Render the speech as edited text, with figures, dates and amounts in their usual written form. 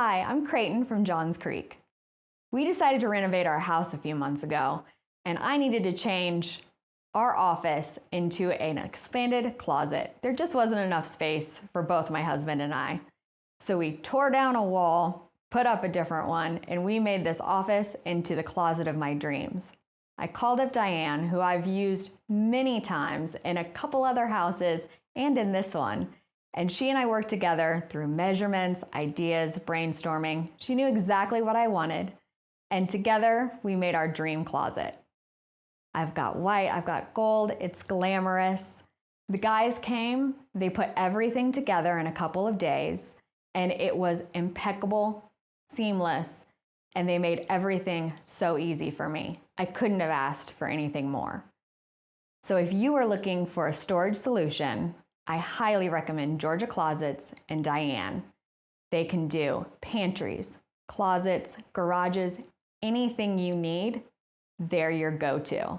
Hi, I'm Creighton from Johns Creek. We decided to renovate our house a few months ago, and I needed to change our office into an expanded closet. There just wasn't enough space for both my husband and I. So we tore down a wall, put up a different one, and we made this office into the closet of my dreams. I called up Diane, who I've used many times in a couple other houses and in this one. And she and I worked together through measurements, ideas, brainstorming. She knew exactly what I wanted. And together we made our dream closet. I've got white, I've got gold, it's glamorous. The guys came, they put everything together in a couple of days, and it was impeccable, seamless, and they made everything so easy for me. I couldn't have asked for anything more. So if you are looking for a storage solution, I highly recommend Georgia Closets and Diane. They can do pantries, closets, garages, anything you need, they're your go-to.